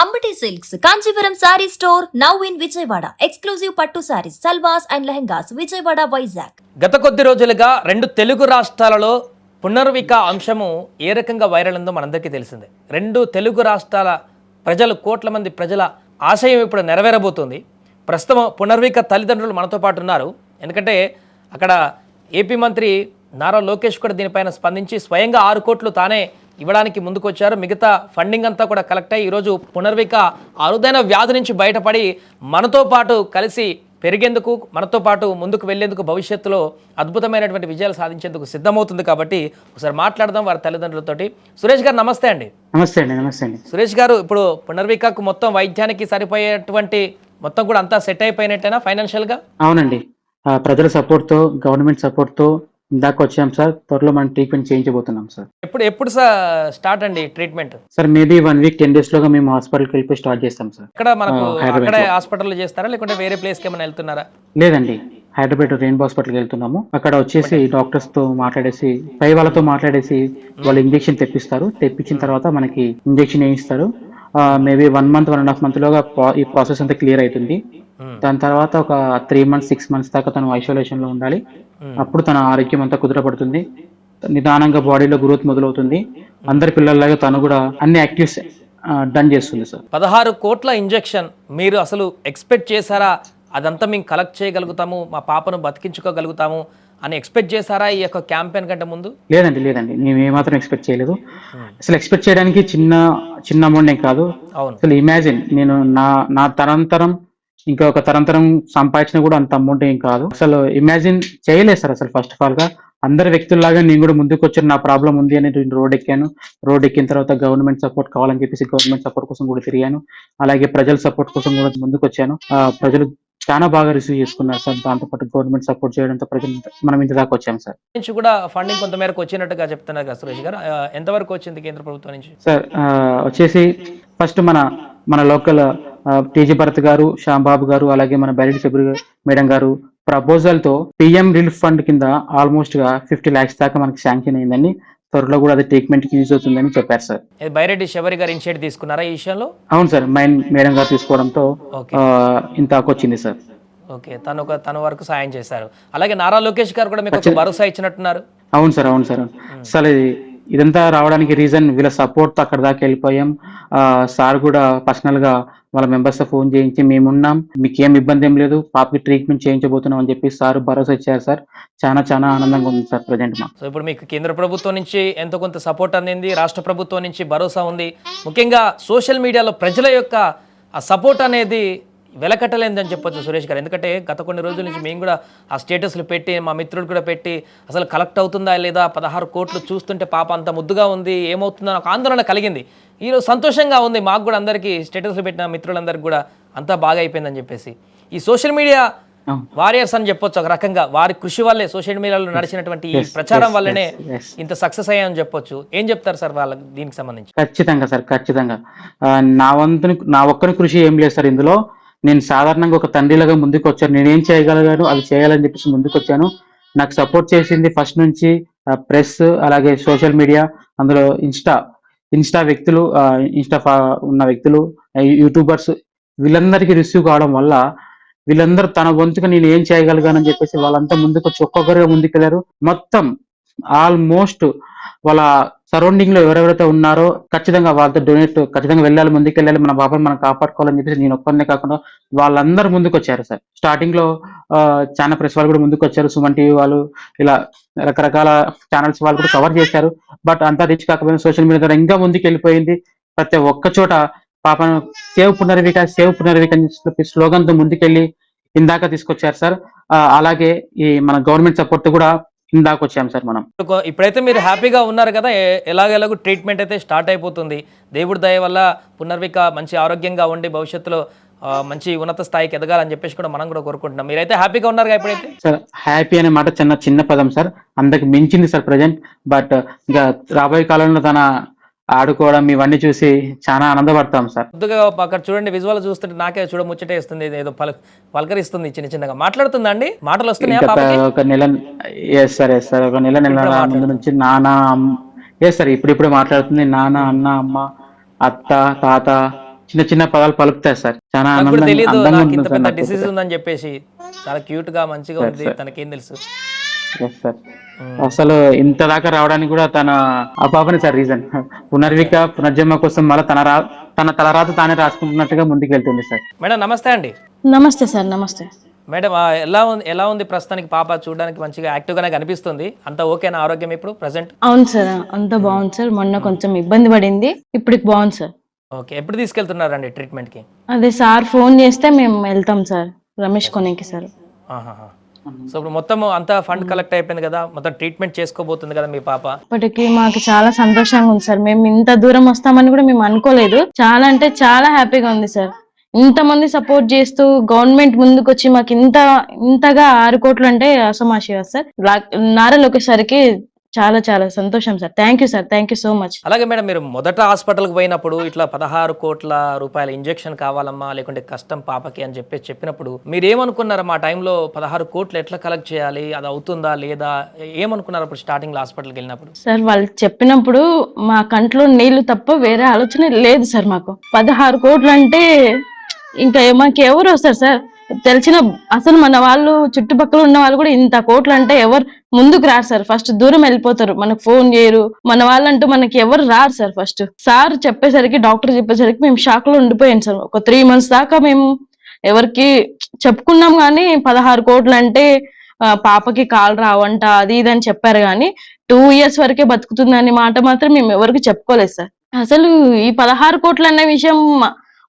Ambati Silks, Kanchipuram Saree Store, now in Vijayawada. Exclusive Pattu Sarees, Salwas and Lehengas, Vijayawada, Vizag. గత కొద్ది రోజులుగా రెండు తెలుగు రాష్ట్రాలలో పునర్విక అంశము ఏ రకంగా వైరల్ ఉందో మనందరికీ తెలిసిందే. రెండు తెలుగు రాష్ట్రాల ప్రజలు, కోట్ల మంది ప్రజల ఆశయం ఇప్పుడు నెరవేరబోతుంది. ప్రస్తుతం పునర్విక తల్లిదండ్రులు మనతో పాటు ఉన్నారు. ఎందుకంటే అక్కడ ఏపీ మంత్రి నారా లోకేష్ కూడా దీనిపైన స్పందించి స్వయంగా 6 కోట్లు తానే ఇవ్వడానికి ముందుకొచ్చారు. మిగతా ఫండింగ్ అంతా కూడా కలెక్ట్ అయ్యి ఈరోజు పునర్విక అరుదైన వ్యాధి నుంచి బయటపడి మనతో పాటు కలిసి పెరిగేందుకు, మనతో పాటు ముందుకు వెళ్లేందుకు, భవిష్యత్తులో అద్భుతమైనటువంటి విజయాలు సాధించేందుకు సిద్ధమవుతుంది. కాబట్టి ఒకసారి మాట్లాడదాం వారి తల్లిదండ్రులతోటి. సురేష్ గారు నమస్తే అండి. నమస్తే అండి. నమస్తే అండి. సురేష్ గారు, ఇప్పుడు పునర్వికకు మొత్తం వైద్యానికి సరిపోయేటువంటి మొత్తం కూడా అంతా సెట్ అయిపోయినట్టేనా ఫైనాన్షియల్గా? అవునండి. ప్రజల సపోర్ట్తో, గవర్నమెంట్ సపోర్ట్తో ఇందాక వచ్చాం సార్. త్వరలో మనం ట్రీట్మెంట్ చేయించబోతున్నాం సార్. ఎప్పుడు స్టార్ట్ అండి treatment? Sir maybe 1 week 10 days లోగా మేము హాస్పిటల్కి వెళ్ళిపోయి స్టార్ట్ చేస్తాం సార్. ఇక్కడ మనకు అక్కడే హాస్పిటల్లో చేస్తారా లేకుంటే వేరే ప్లేస్కి ఏమైనా వెళ్తున్నారా? లేదండి, హైదరాబాద్ రెయిన్బో హాస్పిటల్కి వెళ్తున్నాము. అక్కడ వచ్చేసి డాక్టర్స్ తో మాట్లాడేసి, పై వాళ్ళతో మాట్లాడేసి వాళ్ళు ఇంజెక్షన్ తెప్పిస్తారు. తెప్పించిన తర్వాత మనకి ఇంజెక్షన్ వేయిస్తారు. మేబీ 1 month 1.5 month లోగా ఈ ప్రాసెస్ అంతా క్లియర్ అవుతుంది. దాని తర్వాత ఒక 3 months 6 months దాకా తను ఐసోలేషన్ లో ఉండాలి. అప్పుడు తన ఆరోగ్యం అంతా కుదురపడుతుంది. నిదానంగా బాడీలో గ్రోత్ మొదలవుతుంది. అందరి పిల్లల్లాగా తను కూడా అన్ని యాక్టివ్స్ డన్ చేస్తుంది సార్. 16 కోట్ల ఇంజెక్షన్ మీరు అసలు ఎక్స్పెక్ట్ చేశారా? అదంతా మేము కలెక్ట్ చేయగలుగుతాము, మా పాపను బతికించుకోగలుగుతాము అని ఎక్స్పెక్ట్ చేశారా ఈ యొక్క క్యాంపెయిన్ కంటే ముందు? లేదండి, మేము ఏమాత్రం ఎక్స్పెక్ట్ చేయలేదు. అసలు ఎక్స్పెక్ట్ చేయడానికి చిన్న అమౌంట్ ఏం కాదు. అసలు ఇమాజిన్, నేను నా తరంతరం ఇంకా ఒక తరంతరం సంపాదించిన కూడా అంత అమౌంట్ ఏం కాదు. అసలు ఇమాజిన్ చేయలేదు సార్. అసలు ఫస్ట్ ఆఫ్ ఆల్ గా అందరి వ్యక్తుల్లాగా నేను కూడా ముందుకు వచ్చాను. నా ప్రాబ్లం ఉంది అని రోడ్ ఎక్కాను. రోడ్ ఎక్కిన తర్వాత గవర్నమెంట్ సపోర్ట్ కావాలని చెప్పేసి గవర్నమెంట్ సపోర్ట్ కోసం కూడా తిరిగాను. అలాగే ప్రజల సపోర్ట్ కోసం కూడా ముందుకు వచ్చాను. ప్రజలు చాలా బాగా రిసీవ్ చేసుకున్నారు సార్. దాంతో పాటు గవర్నమెంట్ సపోర్ట్ చేయడంతో ప్రజలు మనం ఇంత దాకా వచ్చాము సార్. నుంచి కూడా ఫండింగ్ కొంత మేరకు వచ్చినట్టుగా చెప్తున్నారు కదా సురేష్ గారు, ఎంతవరకు వచ్చింది కేంద్ర ప్రభుత్వం నుంచి? సార్ వచ్చేసి ఫస్ట్ మన లోకల్ టీజీ భరత్ గారు, శ్యాంబాబు గారు, అలాగే మన బైరెడ్డి శబరి మేడం గారు ప్రపోజల్ తో పిఎం రిలీఫ్ ఫండ్ కింద ఆల్మోస్ట్ గా 50 lakhs దాకా మనకి శాంక్షన్ అయిందని, త్వరలో కూడా అది ట్రీట్మెంట్ కి యూజ్ అవుతుందని చెప్పారు సార్. బైరెడ్డి శబరి గారు ఇనిషియేటివ్ తీసుకున్నారా ఈ విషయంలో? అవును సార్, మేడం గారు తీసుకోవడంతో ఇంత వచ్చింది సార్. ఓకే, తన వరకు సాయం చేశారు. అలాగే నారా లోకేష్ గారు కూడా మీకు భరోసా ఇచ్చినట్టున్నారు. అవును సార్. అసలు ఇదంతా రావడానికి రీజన్ వీళ్ళ సపోర్ట్ తో అక్కడ దాకా వెళ్ళిపోయాం. సార్ కూడా పర్సనల్ గా వాళ్ళ మెంబర్స్ తో ఫోన్ చేయించి మేమున్నాం, మీకేం ఇబ్బంది ఏం లేదు, పాపకి ట్రీట్మెంట్ చేయించబోతున్నాం అని చెప్పి సార్ భరోసా ఇచ్చారు సార్. చాలా ఆనందంగా ఉంది సార్ ప్రజెంట్ మా. సో ఇప్పుడు మీకు కేంద్ర ప్రభుత్వం నుంచి ఎంతో కొంత సపోర్ట్ అందింది, రాష్ట్ర ప్రభుత్వం నుంచి భరోసా ఉంది. ముఖ్యంగా సోషల్ మీడియాలో ప్రజల యొక్క ఆ సపోర్ట్ అనేది వెలకట్టలేదని చెప్పొచ్చు సురేష్ గారు. ఎందుకంటే గత కొన్ని రోజుల నుంచి మేము కూడా ఆ స్టేటస్లు పెట్టి, మా మిత్రులు కూడా పెట్టి, అసలు కలెక్ట్ అవుతుందా లేదా, 16 కోట్లు చూస్తుంటే పాప అంత ముద్దుగా ఉంది, ఏమవుతుందో ఒక ఆందోళన కలిగింది. ఈరోజు సంతోషంగా ఉంది మాకు కూడా, అందరికీ స్టేటస్లు పెట్టిన మిత్రులందరికీ కూడా అంతా బాగా అయిపోయిందని చెప్పేసి. ఈ సోషల్ మీడియా వారియర్స్ అని చెప్పొచ్చు ఒక రకంగా, వారి కృషి వల్లే, సోషల్ మీడియాలో నడిచినటువంటి ఈ ప్రచారం వల్లనే ఇంత సక్సెస్ అయ్యాయని చెప్పొచ్చు. ఏం చెప్తారు సార్ వాళ్ళకి దీనికి సంబంధించి? ఖచ్చితంగా సార్, ఖచ్చితంగా నా ఒక్కరి కృషి ఏం లేదు సార్ ఇందులో. నేను సాధారణంగా ఒక తండ్రిలాగా ముందుకు వచ్చాను. నేనేం చేయగలిగాను అది చేయాలని చెప్పేసి ముందుకు వచ్చాను. నాకు సపోర్ట్ చేసింది ఫస్ట్ నుంచి ప్రెస్, అలాగే సోషల్ మీడియా, అందులో ఇన్స్టా వ్యక్తులు, ఉన్న వ్యక్తులు, యూట్యూబర్స్, వీళ్ళందరికీ రిసీవ్ కావడం వల్ల వీళ్ళందరూ తన వంతుగా నేను ఏం చేయగలిగానని చెప్పేసి వాళ్ళంతా ముందుకు వచ్చి ఒక్కొక్కరుగా ముందుకెళ్లారు. మొత్తం ఆల్మోస్ట్ వాళ్ళ సరౌండింగ్ లో ఎవరెవరైతే ఉన్నారో ఖచ్చితంగా వాళ్ళతో డొనేట్ ఖచ్చితంగా వెళ్ళాలి, ముందుకెళ్ళాలి, మన బాబాని మనం కాపాడుకోవాలని చెప్పేసి నేను ఒక్కరినే కాకుండా వాళ్ళందరూ ముందుకు వచ్చారు సార్. స్టార్టింగ్ లో చాలా ప్రెస్ వాళ్ళు కూడా ముందుకు వచ్చారు, సుమన్ టీవీ వాళ్ళు, ఇలా రకరకాల ఛానల్స్ వాళ్ళు కూడా కవర్ చేశారు. బట్ అంతా రీచ్ కాకపోయినా సోషల్ మీడియా ద్వారా ఇంకా ముందుకు వెళ్ళిపోయింది. ప్రతి ఒక్క చోట పాపను సేవ్ పునర్విక అని చెప్పి స్లోగన్ తో ముందుకెళ్ళి ఇందాక తీసుకొచ్చారు సార్. అలాగే ఈ మన గవర్నమెంట్ సపోర్ట్ కూడా ఇందాక వచ్చాం సార్ మనం. ఇప్పుడైతే మీరు హ్యాపీగా ఉన్నారు కదా, ఎలాగెలాగో ట్రీట్మెంట్ అయితే స్టార్ట్ అయిపోతుంది. దేవుడి దయ వల్ల పునర్విక మంచి ఆరోగ్యంగా ఉండి భవిష్యత్తులో మంచి ఉన్నత స్థాయికి ఎదగాలని చెప్పేసి కూడా మనం కూడా కోరుకుంటున్నాం. మీరైతే హ్యాపీగా ఉన్నారు ఇప్పుడైతే? సార్ హ్యాపీ అనే మాట చిన్న పదం సార్, అందరికి మించింది సార్ ప్రజెంట్. బట్ ఇంకా రాబోయే కాలంలో తన ఆడుకోవడం ఇవన్నీ చూసి చాలా ఆనందపడతాం సార్. కొద్దిగా అక్కడ చూడండి, విజువల్ చూస్తుంటే నాకే ముచ్చటే ఇస్తుంది, ఏదో పలకరిస్తుంది, చిన్న మాట్లాడుతుందా అండి? మాటలు వస్తున్నాయా? ఒక నెల సార్, ఒక నెల ముందు నుంచి సార్ ఇప్పుడిప్పుడే మాట్లాడుతుంది. నాన్న, అన్న, అమ్మ, అత్త, తాత, చిన్న చిన్న పదాలు పలుకుతాయి సార్. చాలా నాకు కూడా తెలియదు అందంగా నాకు ఉంటుంది ఇంత సార్ పెద్ద నాకు డిసీజ్ కొద్దిగా. ఉందని చెప్పేసి. చాలా క్యూట్ గా మంచిగా ఉంది, తనకేం తెలుసు. Yes sir. అసలు ఇంత దాకా రావడానికి కూడా ఆ పాపనే సార్ రీజన్. పునర్జన్మ కోసం మళ్ళీ తన తలరాత తానే రాసుకుంటున్నట్టుగా ముందుకు వెళ్తుంది సార్. మేడం నమస్తే అండి. నమస్తే సార్. నమస్తే. మేడం ఎలా ఉంది ప్రస్తుతానికి పాప? చూడడానికి మంచిగా యాక్టివ్గానే కనిపిస్తుంది. అంత ఓకేనా ఆరోగ్యం ఇప్పుడు ప్రజెంట్? అవును సార్, అంతా బాగుంది సార్. మొన్న కొంచెం ఇబ్బంది పడింది, ఇప్పటికి బాగుంది సార్. ఓకే, ఎప్పుడు తీసుకెళ్తున్నారండి ట్రీట్మెంట్కి? అదే సార్ ఫోన్ చేస్తే మేము వెళ్తాం సార్, రమేష్ కొనేకి సార్. సో ఇప్పుడు మొత్తం అంతా ఫండ్ కలెక్ట్ అయిపోయింది కదా, మొత్తం ట్రీట్మెంట్ చేసుకోబోతుంది కదా మీ పాప? ఇప్పటికి మాకు చాలా సంతోషంగా ఉంది సార్. మేము ఇంత దూరం వస్తామని కూడా మేము అనుకోలేదు. చాలా అంటే చాలా హ్యాపీగా ఉంది సార్. ఇంతమంది సపోర్ట్ చేస్తూ గవర్నమెంట్ ముందుకు వచ్చి మాకు ఇంతగా 6 కోట్లు అంటే అసమాషిగా సార్. నారా లోకేష్ సార్కి చాలా చాలా సంతోషం sir. Thank you sir, thank you so much. అలాగే మేడం, మీరు మొదట హాస్పిటల్కి పోయినప్పుడు ఇట్లా 16 కోట్ల రూపాయల ఇంజెక్షన్ కావాలమ్మా, లేకుంటే కష్టం పాపకి అని చెప్పినప్పుడు మీరు ఏమనుకున్నారమ్మా? ఆ టైంలో 16 కోట్లు ఎట్లా కలెక్ట్ చేయాలి, అది అవుతుందా లేదా, ఏమనుకున్నారు అప్పుడు స్టార్టింగ్లో హాస్పిటల్కి వెళ్ళినప్పుడు? సార్ వాళ్ళు చెప్పినప్పుడు మా కంట్లో నీళ్లు తప్ప వేరే ఆలోచన లేదు సార్. మాకు 16 కోట్లు అంటే ఇంకా మాకు ఎవరు వస్తారు సార్? తెలిసిన అసలు మన వాళ్ళు చుట్టుపక్కల ఉన్న వాళ్ళు కూడా ఇంత కోట్లు అంటే ఎవరు ముందుకు రారు సార్. ఫస్ట్ దూరం వెళ్ళిపోతారు, మనకు ఫోన్ చేయరు. మన వాళ్ళంటూ మనకి ఎవరు రారు సార్. ఫస్ట్ సార్ చెప్పేసరికి, డాక్టర్ చెప్పేసరికి మేము షాక్ లో ఉండిపోయాం సార్. ఒక 3 months దాకా మేము ఎవరికి చెప్పుకున్నాం కానీ 16 కోట్లు అంటే పాపకి కాలు రావంట అది ఇది అని చెప్పారు కానీ 2 years వరకే బతుకుతుందని మాట మాత్రం మేము ఎవరికి చెప్పుకోలేదు సార్. అసలు ఈ 16 కోట్లు అనే విషయం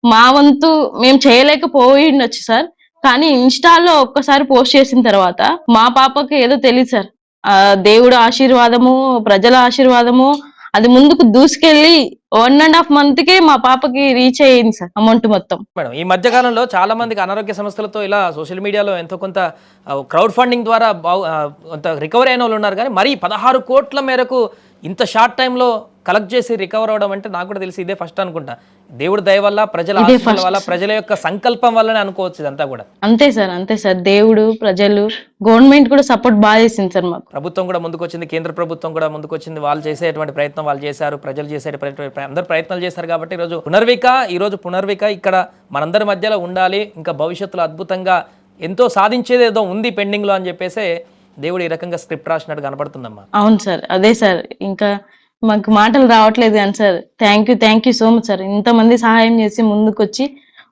మా వంతు మేము చేయలేకపోయిండొచ్చు సార్. కానీ ఇన్స్టాలో ఒక్కసారి పోస్ట్ చేసిన తర్వాత మా పాపకి ఏదో తెలియదు సార్, దేవుడు ఆశీర్వాదము, ప్రజల ఆశీర్వాదము, అది ముందుకు దూసుకెళ్లి 1.5 month కే మా పాపకి రీచ్ అయ్యింది సార్ అమౌంట్ మొత్తం. మేడం, ఈ మధ్య కాలంలో చాలా మందికి అనారోగ్య సమస్యలతో ఇలా సోషల్ మీడియాలో ఎంతో కొంత క్రౌడ్ ఫండింగ్ ద్వారా కొంత రికవరీ అయిన వాళ్ళు ఉన్నారు, కానీ మరి 16 కోట్ల మేరకు ఇంత షార్ట్ టైంలో కలెక్ట్ చేసి రికవర్ అవడం అంటే నాకు కూడా తెలిసి ఇదే ఫస్ట్ అనుకుంటా. దేవుడి దయ వల్ల, ప్రజల ఆశీస్సుల వల్ల, ప్రజల యొక్క సంకల్పం వల్లనే అనుకోవచ్చు ఇదంతా కూడా. అంతే సార్, అంతే సార్. దేవుడు, ప్రజలు, గవర్నమెంట్ కూడా సపోర్ట్ బాగా చేసింది సార్ మాకు. ప్రభుత్వం కూడా ముందుకు వచ్చింది, కేంద్ర ప్రభుత్వం కూడా ముందుకు వచ్చింది. వాళ్ళు చేసేటువంటి ప్రయత్నం వాళ్ళు చేశారు, ప్రజలు చేసేటువంటి అందరు ప్రయత్నాలు చేశారు. కాబట్టి ఈరోజు పునర్విక ఇక్కడ మనందరి మధ్యలో ఉండాలి, ఇంకా భవిష్యత్తులో అద్భుతంగా ఎంతో సాధించేది ఏదో ఉంది పెండింగ్లో అని చెప్పేసి దేవుడు ఈ రకంగా స్క్రిప్ట్ రాసినట్టు కనపడుతుందమ్మా. అవును సార్, అదే సార్. ఇంకా మాకు మాటలు రావట్లేదు కానీ sir, thank you so much sir. ఇంతమంది సహాయం చేసి ముందుకొచ్చి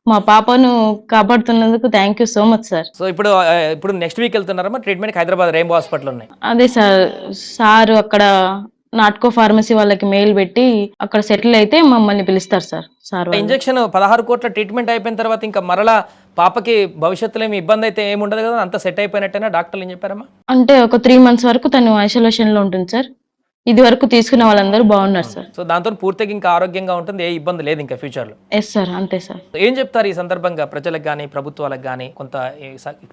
మా పాపను కాపాడుతున్నందుకు thank you so much sir. So ఇప్పుడు నెక్స్ట్ వీక్ వెళ్తున్నారమ్మా ట్రీట్మెంట్? హైదరాబాద్ రెయిన్బో హాస్పిటల్ ఉన్నాయి. అదే సార్ అక్కడ నాట్కో ఫార్మసీ వాళ్ళకి మెయిల్ పెట్టి అక్కడ సెటిల్ అయితే మమ్మల్ని పిలుస్తారు సార్. ఇంజెక్షన్ 16 కోట్ల ట్రీట్మెంట్ అయిపోయిన తర్వాత ఇంకా మరలా పాపకి భవిష్యత్తులో ఏమి ఇబ్బంది అయితే ఏమి ఉండదు కదా, అంత సెట్ అయిపోయినట్టేనా? డాక్టర్లు ఏం చెప్పారమ్మా? అంటే ఒక 3 months వరకు తను ఐసోలేషన్ లో ఉంటుంది సార్. ఇది వరకు తీసుకున్న వాళ్ళందరూ బాగున్నారు సార్. సో దాంతో పూర్తిగా ఇంకా ఆరోగ్యంగా ఉంటుంది, ఏ ఇబ్బంది లేదు ఇంకా ఫ్యూచర్ లో. ఎస్ సార్, అంతే సార్. ఏం చెప్తారు ఈ సందర్భంగా ప్రజలకు కానీ ప్రభుత్వాలకు కానీ కొంత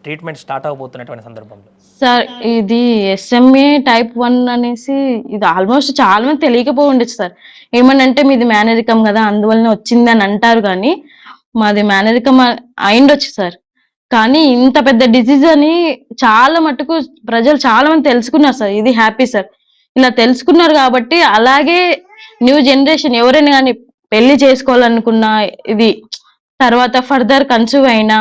ట్రీట్మెంట్ స్టార్ట్ అవబోతున్నటువంటి సందర్భంలో? సార్ ఇది SMA type 1 అనేసి ఇది ఆల్మోస్ట్ చాలా మంది తెలియకపోయి ఉండొచ్చు సార్. ఏమనంటే మీది మేనరికం కదా అందువలన వచ్చింది అని అంటారు, కానీ మాది మేనరికం అయిండొచ్చు సార్. కానీ ఇంత పెద్ద డిసీజ్ అని చాలా మటుకు ప్రజలు చాలా మంది తెలుసుకున్నారు సార్. ఇది హ్యాపీ సార్. ఇలా తెలుసుకున్నారు కాబట్టి అలాగే న్యూ జనరేషన్ ఎవరైనా కానీ పెళ్లి చేసుకోవాలనుకున్నా, ఇది తర్వాత ఫర్దర్ కన్సీవ్ అయినా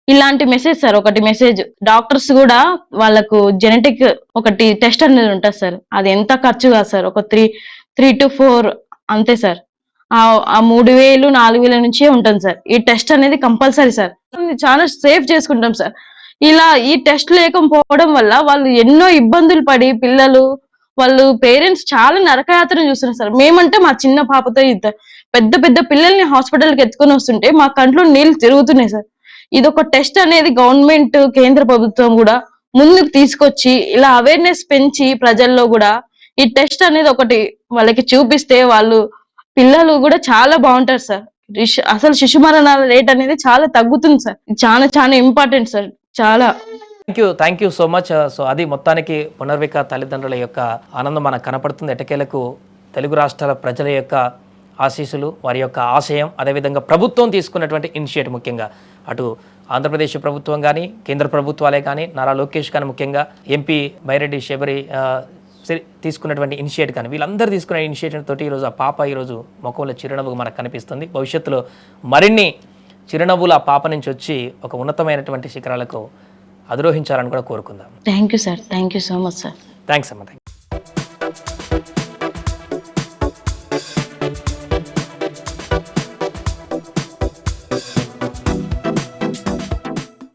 ఇలాంటి మెసేజ్ సార్. ఒకటి మెసేజ్, డాక్టర్స్ కూడా వాళ్ళకు జెనెటిక్ ఒకటి టెస్ట్ అనేది ఉంటుంది సార్. అది ఎంత ఖర్చు కాదు సార్, ఒక 3 to 4 అంతే సార్. ఆ 3,000 4,000 నుంచే ఉంటుంది సార్. ఈ టెస్ట్ అనేది కంపల్సరీ సార్. చాలా సేఫ్ చేసుకుంటాం సార్. ఇలా ఈ టెస్ట్ లేకపోవడం వల్ల వాళ్ళు ఎన్నో ఇబ్బందులు పడి పిల్లలు వాళ్ళు పేరెంట్స్ చాలా నరకయాత్ర చూస్తున్నారు సార్. మేమంటే మా చిన్న పాపతో పెద్ద పెద్ద పిల్లల్ని హాస్పిటల్కి ఎత్తుకొని వస్తుంటే మా కంట్లో నీళ్లు తిరుగుతున్నాయి సార్. ఇదొక టెస్ట్ అనేది గవర్నమెంట్, కేంద్ర ప్రభుత్వం కూడా ముందుకు తీసుకొచ్చి ఇలా అవేర్నెస్ పెంచి ప్రజల్లో కూడా ఈ టెస్ట్ అనేది ఒకటి వాళ్ళకి చూపిస్తే వాళ్ళు పిల్లలు కూడా చాలా బాగుంటారు సార్. అసలు శిశు మరణాల రేట్ అనేది చాలా తగ్గుతుంది సార్. చాలా చాలా ఇంపార్టెంట్ సార్, చాలా. Thank you so much. So అది మొత్తానికి పునర్విక తల్లిదండ్రుల యొక్క ఆనందం మనకు కనపడుతుంది. ఎట్టకేలకు తెలుగు రాష్ట్రాల ప్రజల యొక్క ఆశీస్సులు, వారి యొక్క ఆశయం, అదేవిధంగా ప్రభుత్వం తీసుకున్నటువంటి ఇనిషియేటివ్, ముఖ్యంగా అటు ఆంధ్రప్రదేశ్ ప్రభుత్వం కానీ, కేంద్ర ప్రభుత్వాలే కానీ, నారా లోకేష్ కానీ, ముఖ్యంగా ఎంపీ బైరెడ్డి శబరి తీసుకున్నటువంటి ఇనిషియేటివ్ కానీ వీళ్ళందరూ తీసుకున్న ఇనిషియేటివ్ తోటి ఈరోజు ఆ పాప ఈరోజు ముఖంలో చిరునవ్వు మనకు కనిపిస్తుంది. భవిష్యత్తులో మరిన్ని చిరునవ్వులు ఆ పాప నుంచి వచ్చి ఒక ఉన్నతమైనటువంటి శిఖరాలకు అధిరోహించాలని కూడా కోరుకుందాం. Thank you sir, thank you so much sir. Thanks అమ్మ.